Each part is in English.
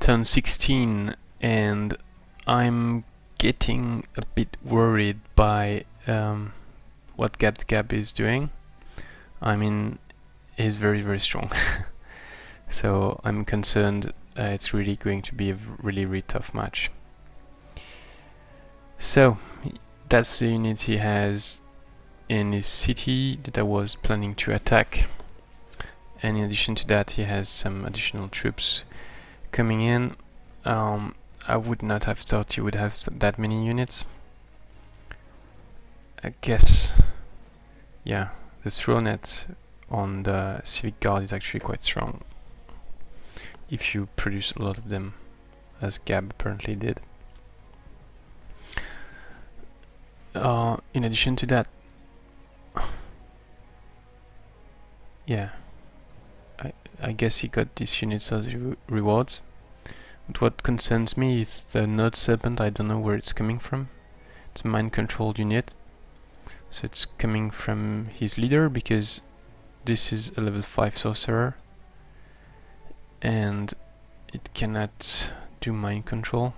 turn 16 and I'm getting a bit worried by what gabthegab is doing. I mean, he's very strong. So I'm concerned it's really going to be a really tough match. So that's the unit he has in his city that I was planning to attack, and in addition to that he has some additional troops coming in. I would not have thought he would have that many units. I guess, yeah, the throw net on the Civic Guard is actually quite strong if you produce a lot of them, as Gab apparently did. In addition to that, yeah, I guess he got these units as rewards. But what concerns me is the Node Serpent. I don't know where it's coming from. It's a mind-controlled unit, so it's coming from his leader, because this is a level 5 sorcerer and it cannot do mind control.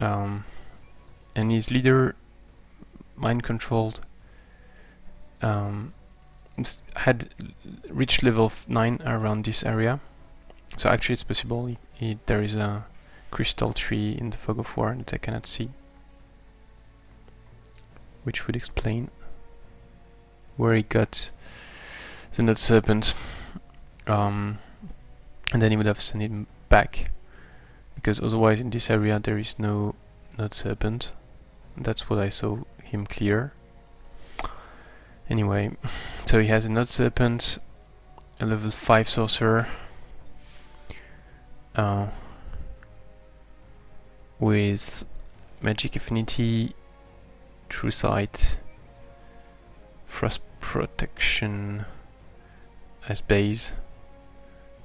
And his leader, mind controlled, had reached level 9 around this area. So actually it's possible there is a crystal tree in the Fog of War that I cannot see, which would explain where he got the Node Serpent. And then he would have sent it back, because otherwise in this area there is no Node Serpent. That's what I saw him clear. Anyway, so he has a Node Serpent, a level 5 sorcerer, with magic affinity, true sight, frost protection as base,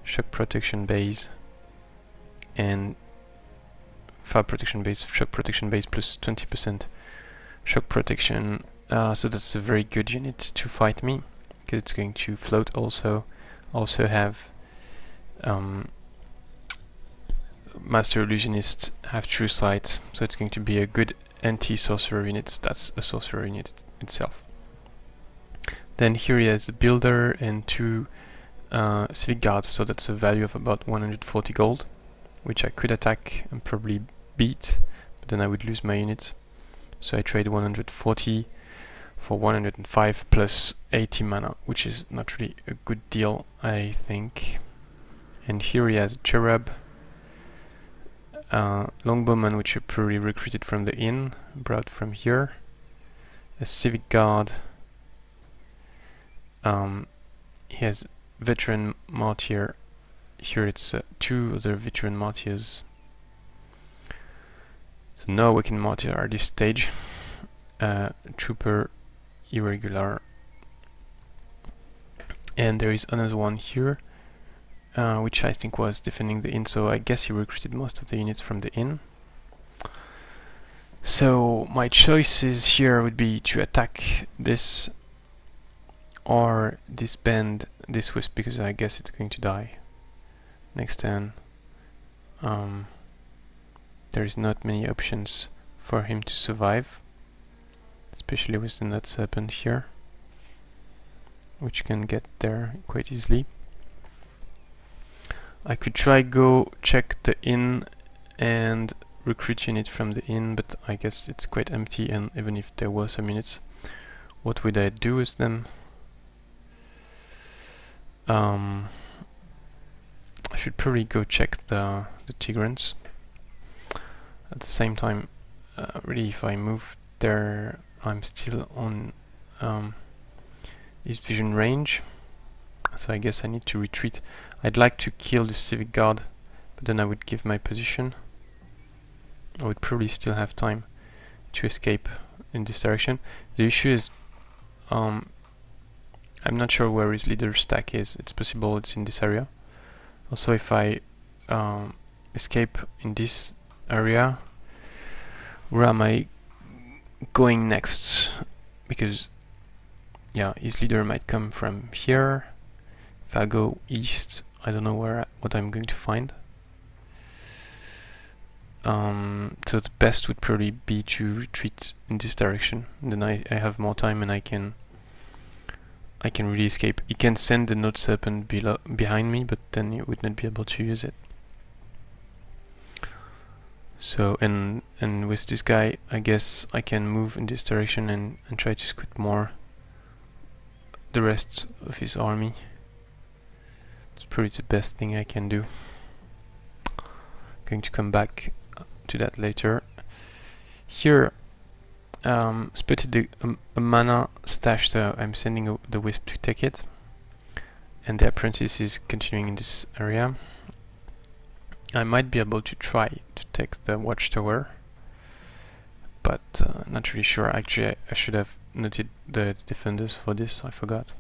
shock protection base, and fire protection base, shock protection base plus 20% shock protection. So that's a very good unit to fight me, because it's going to float also have Master Illusionist, have True Sight, so it's going to be a good anti-sorcerer unit. That's a sorcerer unit itself. Then here he has a builder and 2 civic guards, so that's a value of about 140 gold, which I could attack and probably beat, but then I would lose my units. So I trade 140 for 105 plus 80 mana, which is not really a good deal, I think. And here he has a cherub, longbowman, which I probably recruited from the inn, brought from here, a civic guard. He has veteran martyr. Here it's 2 other veteran martyrs. So no awakened martyr at this stage. Trooper, irregular, and there is another one here, which I think was defending the inn, so I guess he recruited most of the units from the inn. So my choices here would be to attack this or disband this Wisp, because I guess it's going to die next turn. There's not many options for him to survive, especially with the Node Serpent here, which can get there quite easily. I could try go check the inn and recruit unit from the inn, but I guess it's quite empty, and even if there were some units, what would I do with them? I should probably go check the Tigrans. At the same time, really, if I move there, I'm still on his vision range, so I guess I need to retreat. I'd like to kill the civic guard, but then I would give my position. I would probably still have time to escape in this direction. The issue is I'm not sure where his leader stack is. It's possible it's in this area. Also, if I escape in this area, where am I going next? Because yeah, his leader might come from here. If I go east, I don't know what I'm going to find. So the best would probably be to retreat in this direction. Then I have more time and I can really escape. He can send the Node Serpent behind me, but then you would not be able to use it. So and with this guy, I guess I can move in this direction and try to squid more the rest of his army. It's probably the best thing I can do. Going to come back to that later. Here, spotted a mana stash, so I'm sending the Wisp to take it, and the Apprentice is continuing in this area. I might be able to try to take the Watchtower, but not really sure. Actually, I should have noted the defenders for this, I forgot.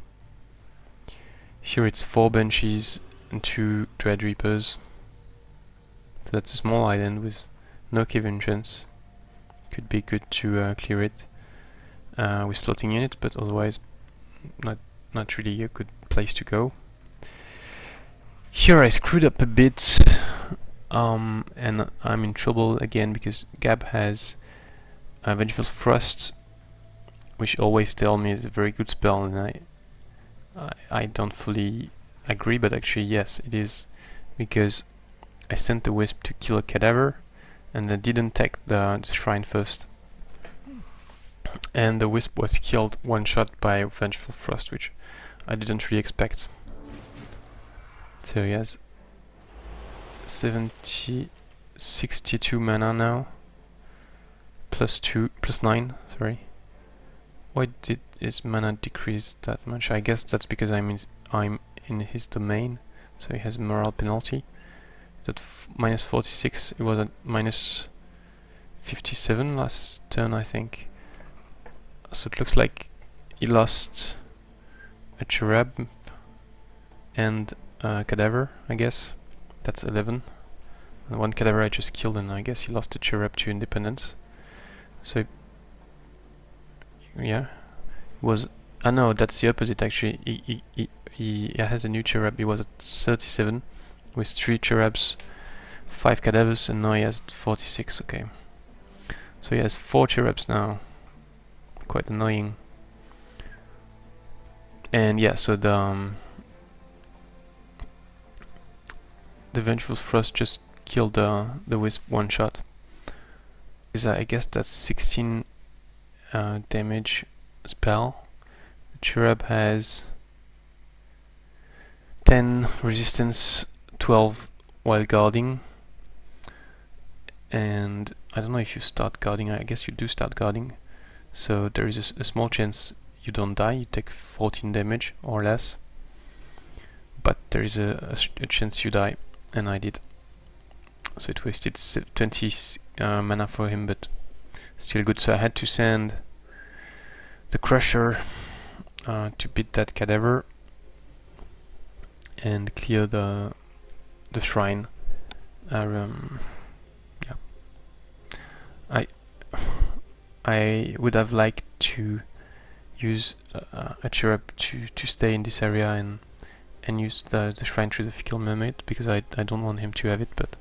Here it's 4 Banshees and 2 Dread Reapers. So that's a small island with no cave entrance. Could be good to clear it with floating units, but otherwise not really a good place to go. Here I screwed up a bit, and I'm in trouble again because Gab has Vengeful Frost, which always tell me is a very good spell, and I don't fully agree, but actually yes, it is, because I sent the Wisp to kill a Cadaver, and I didn't take the shrine first, and the Wisp was killed one shot by Vengeful Frost, which I didn't really expect. So he has 62 mana now, plus 9, sorry. Why did his mana decrease that much? I guess that's because I'm in his domain, so he has morale penalty. It's at minus 46, it was at minus 57 last turn, I think. So it looks like he lost a Cherub and a Cadaver, I guess. That's 11. And 1 Cadaver I just killed, and I guess he lost the Cherub to Independence. So yeah, was no, that's the opposite actually. He has a new Cherub. He was at 37 with 3 Cherubs, 5 Cadavers, and now he has 46. Okay, so he has 4 Cherubs now. Quite annoying. And yeah, so the Vengeful Frost just killed the Wisp one shot. I guess that's 16 damage spell. The Cherub has 10 resistance, 12 while guarding, and I don't know if you start guarding. I guess you do start guarding, so there is a small chance you don't die. You take 14 damage or less, but there is a chance you die, and I did. So it wasted 20 mana for him, but still good. So I had to send the Crusher to beat that Cadaver and clear the shrine. Yeah. I would have liked to use a Cherub to stay in this area and use the shrine through the Fickle Mermaid, because I don't want him to have it, but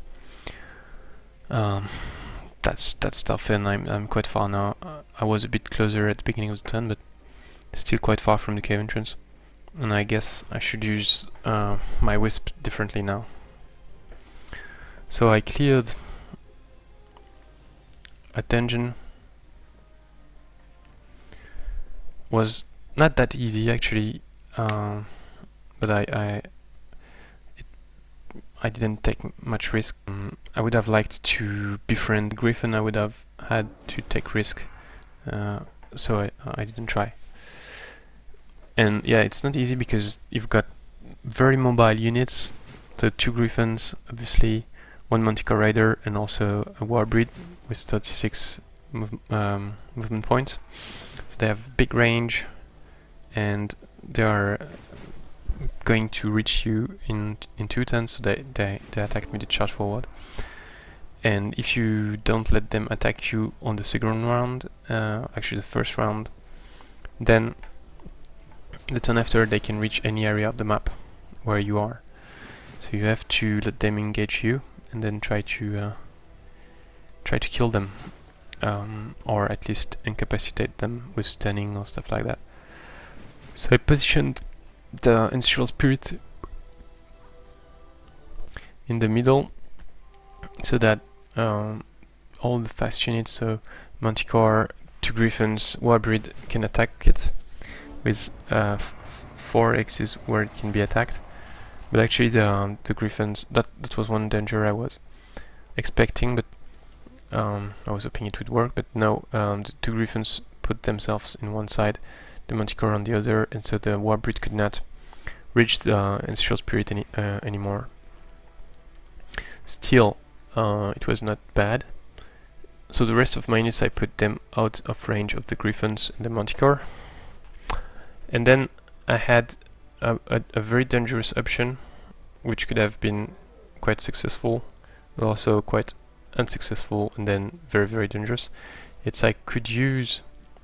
that's tough, and I'm quite far now. I was a bit closer at the beginning of the turn, but still quite far from the cave entrance, and I guess I should use my Wisp differently now. So I cleared a dungeon. Was not that easy actually, but I didn't take much risk. I would have liked to befriend Griffin. I would have had to take risk, so I didn't try. And yeah, it's not easy because you've got very mobile units. So 2 Griffins, obviously, 1 Manticore Rider, and also a Warbreed with 36 movement points. So they have big range, and they are going to reach you in 2 turns, so they attacked me to charge forward. And if you don't let them attack you on the second round, actually the first round, then the turn after they can reach any area of the map where you are. So you have to let them engage you and then try to kill them, or at least incapacitate them with stunning or stuff like that. So I positioned the Ancestral Spirit in the middle so that all the fast units, so Manticore, 2 Griffins, Warbreed, can attack it with 4 X's where it can be attacked. But actually the Griffins, that was one danger I was expecting, but I was hoping it would work, but no, the 2 Griffins put themselves in one side, the Manticore on the other, and so the Warbreed could not reach the Ancestral Spirit anymore. Still, it was not bad. So the rest of my units, I put them out of range of the Griffins and the Manticore. And then I had a very dangerous option, which could have been quite successful, but also quite unsuccessful, and then very, very dangerous. It's I could use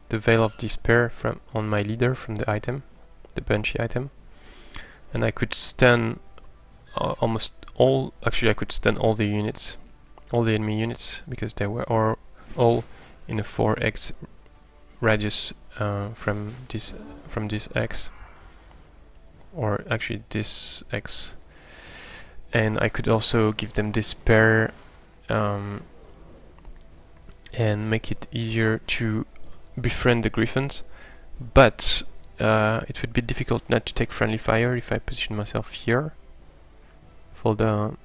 the Veil of Despair on my leader from the item, the Banshee item, and I could stun almost all, actually I could stun all the units, all the enemy units, because they were all in a 4x radius from this X, or actually this X. And I could also give them Despair and make it easier to befriend the Griffins, but it would be difficult not to take friendly fire if I position myself here for the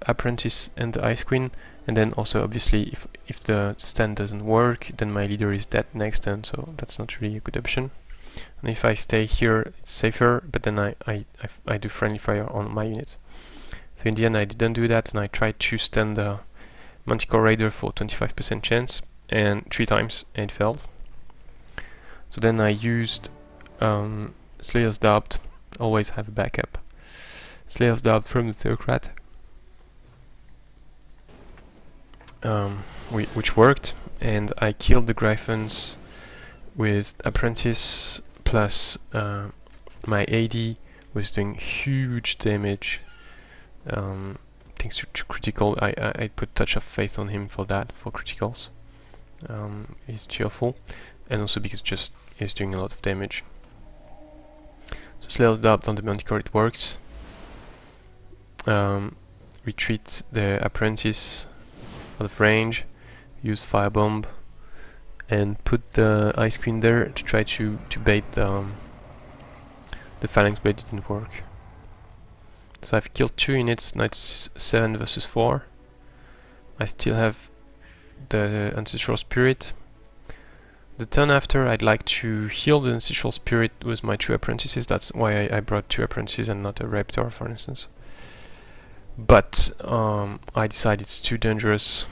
Apprentice and the Ice Queen, and then also obviously if the stun doesn't work, then my leader is dead next turn, so that's not really a good option. And if I stay here, it's safer, but then I do friendly fire on my unit. So in the end I didn't do that, and I tried to stun the Manticore Raider for 25% chance, and 3 times, and it failed. So then I used Slayer's Dart, always have a backup. Slayer's Dart from the Theocrat, which worked, and I killed the Griffins with Apprentice, plus my AD was doing huge damage, thanks to critical. I put Touch of Faith on him for that, for criticals. He's cheerful, and also because just he's doing a lot of damage. So Slayer's Dart on the Manticore, it works. Retreat the Apprentice out of range, use Firebomb, and put the Ice Queen there to try to bait the Phalanx, but it didn't work. So I've killed 2 units, now it's 7 versus 4. I still have the Ancestral Spirit. The turn after, I'd like to heal the Ancestral Spirit with my 2 Apprentices. That's why I brought 2 Apprentices and not a Raptor, for instance. But I decided it's too dangerous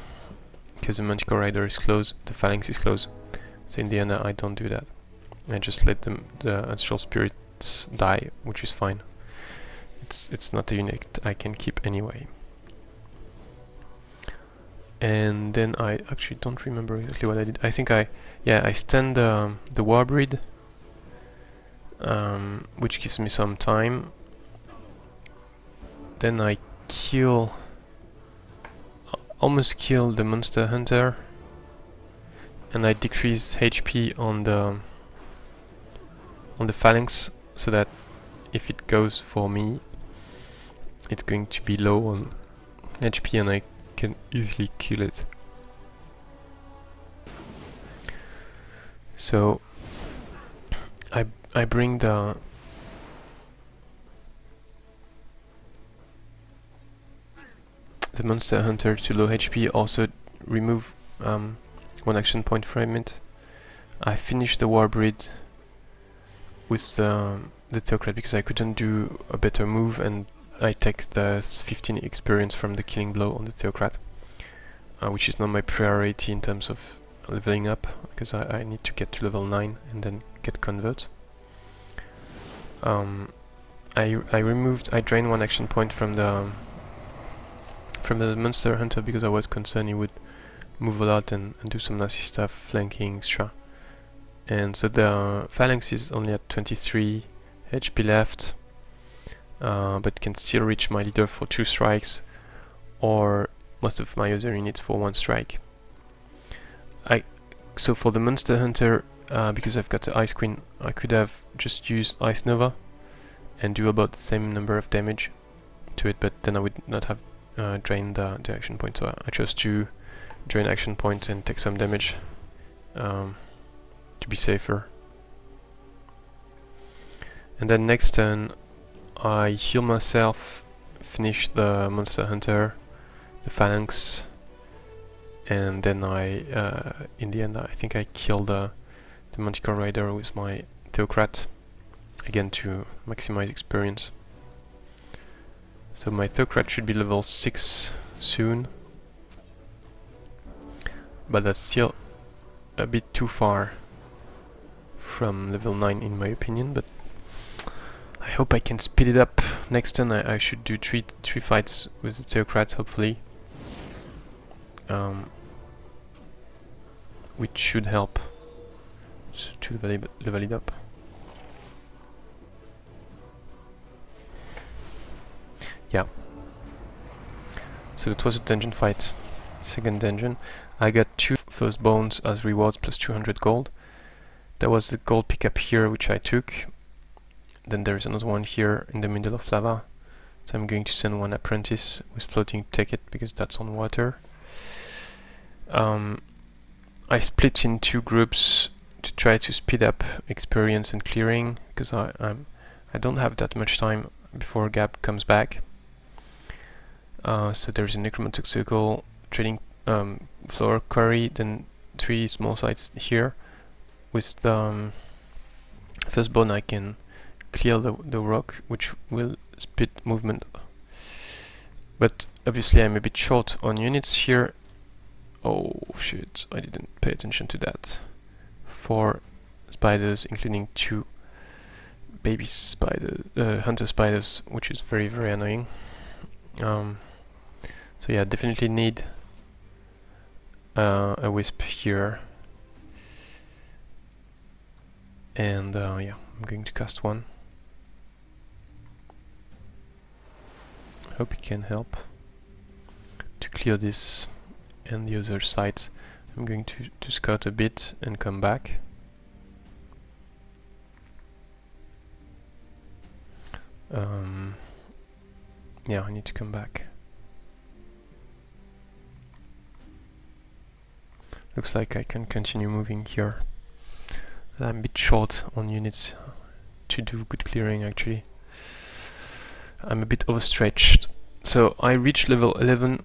because the Manticore Rider is close, the Phalanx is close. So in the end I don't do that. I just let the Ancestral Spirits die, which is fine. It's not a unit I can keep anyway. And then I actually don't remember exactly what I did. I think I stunned the Warbreed, which gives me some time. Then I almost kill the Monster Hunter, and I decrease HP on the Phalanx, so that if it goes for me, it's going to be low on HP and I can easily kill it. So I bring the Monster Hunter to low HP, also remove 1 action point from it. I finish the Warbreed with the Theocrat because I couldn't do a better move, and I take the 15 experience from the Killing Blow on the Theocrat, which is not my priority in terms of leveling up, because I need to get to level 9 and then get Convert. I drained 1 action point from the Monster Hunter because I was concerned he would move a lot and do some nasty stuff, flanking extra. And so the Phalanx is only at 23 HP left. but can still reach my leader for 2 strikes, or most of my other units for 1 strike. So for the Monster Hunter, because I've got the Ice Queen, I could have just used Ice Nova and do about the same number of damage to it, but then I would not have drained the action point, so I chose to drain action point and take some damage to be safer. And then next turn I heal myself, finish the Monster Hunter, the Phalanx, and then in the end I think I killed the Manticore Rider with my Theocrat, again to maximize experience. So my Theocrat should be level 6 soon, but that's still a bit too far from level 9 in my opinion, but I hope I can speed it up. Next turn I should do three fights with the Theocrat, hopefully, which should help to level it up. Yeah. So that was a dungeon fight. Second dungeon. I got 2 first bones as rewards plus 200 gold. There was the gold pickup here which I took. Then there's another one here in the middle of lava. So I'm going to send 1 apprentice with floating to take it because that's on water. I split in 2 groups to try to speed up experience and clearing, because I don't have that much time before Gab comes back. So there's a necromantic circle, trading floor quarry, then 3 small sites here. With the first bone I can clear the rock, which will speed movement. But obviously I'm a bit short on units here. Oh shit, I didn't pay attention to that. 4 spiders, including 2 baby spider, hunter spiders, which is very annoying. So yeah, definitely need a wisp here. And yeah, I'm going to cast 1. Hope it can help to clear this and the other sides. I'm going to scout a bit and come back. Yeah, I need to come back. Looks like I can continue moving here. I'm a bit short on units to do good clearing actually. I'm a bit overstretched. So I reached level 11.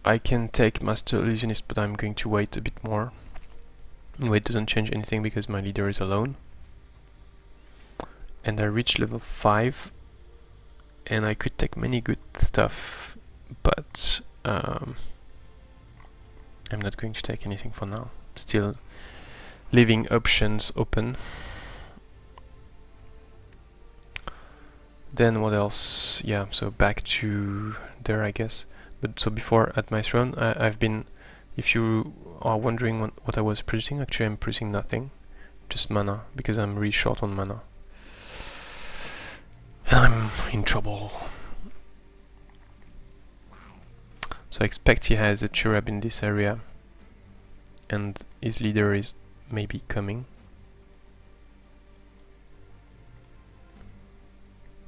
I can take Master Illusionist, but I'm going to wait a bit more. Anyway, it doesn't change anything because my leader is alone. And I reached level 5. And I could take many good stuff, but I'm not going to take anything for now. Still leaving options open. Then what else? Yeah, so back to there I guess. But so before at my throne, I've been, if you are wondering what I was producing, actually I'm producing nothing, just mana, because I'm really short on mana. And I'm in trouble. So I expect he has a cherub in this area, and his leader is maybe coming.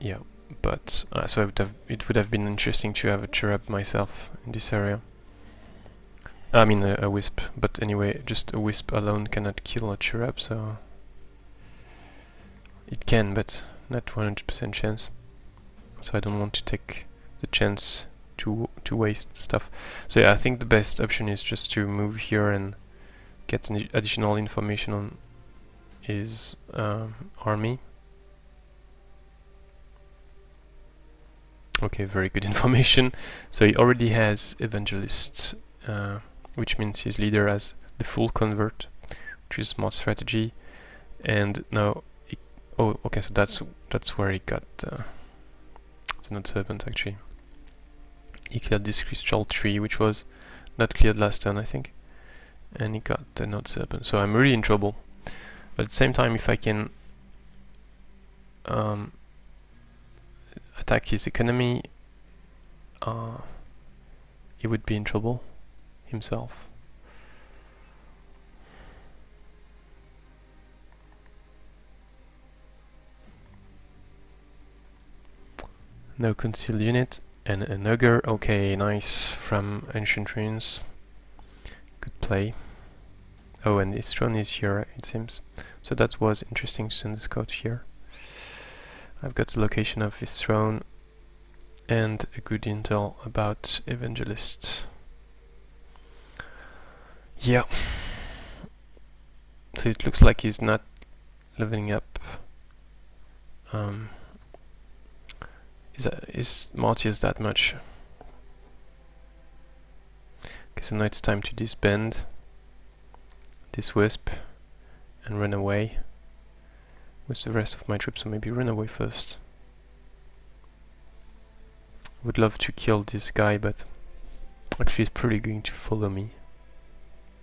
Yeah, but so it would have been interesting to have a cherub myself in this area. I mean a wisp, but anyway, just a wisp alone cannot kill a cherub, so it can, but not 100% chance. So I don't want to take the chance to waste stuff. So yeah, I think the best option is just to move here and get an additional information on his army. Okay, very good information. So he already has Evangelist, which means his leader has the full convert, which is smart strategy. And now, oh, okay, so that's where he got the Node Serpent actually. He cleared this crystal tree, which was not cleared last turn, I think, and he got the Node Serpent. So I'm really in trouble. But at the same time, if I can, attack his economy, he would be in trouble himself. No concealed unit and an Ogre. Okay, nice from Ancient Ruins. Good play. Oh, and his throne is here, it seems. So that was interesting to send the scout here. I've got the location of his throne and a good intel about Evangelist. Yeah. So it looks like he's not leveling up. Is Martyrs that much? Okay, so now it's time to disband this Wisp and run away with the rest of my troops, so maybe run away first. Would love to kill this guy, but actually he's probably going to follow me.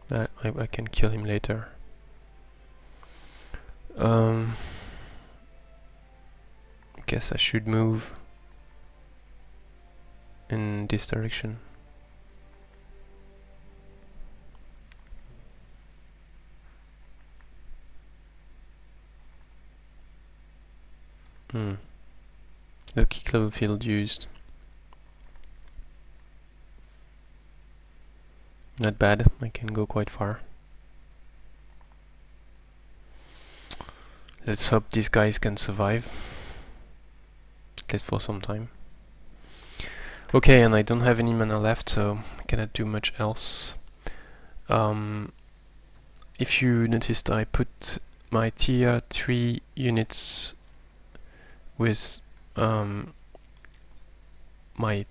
I can kill him later. I guess I should move in this direction. Lucky clover field used. Not bad, I can go quite far. Let's hope these guys can survive, at least for some time. Okay, and I don't have any mana left, so I cannot do much else. If you noticed, I put my tier 3 units with my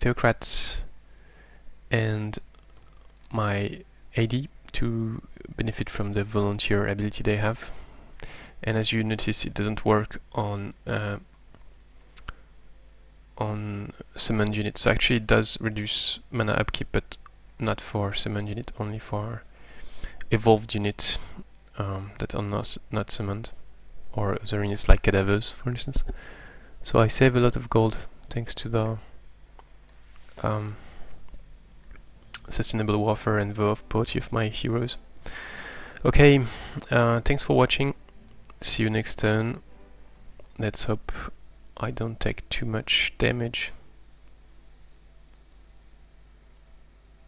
Theocrats and my AD to benefit from the volunteer ability they have. And as you notice, it doesn't work on summoned units. So actually it does reduce mana upkeep, but not for summoned unit, only for evolved units that are not summoned, or other units like Cadavers, for instance. So I save a lot of gold thanks to the sustainable warfare and vow of poetry of my heroes. Okay, thanks for watching. See you next turn. Let's hope I don't take too much damage.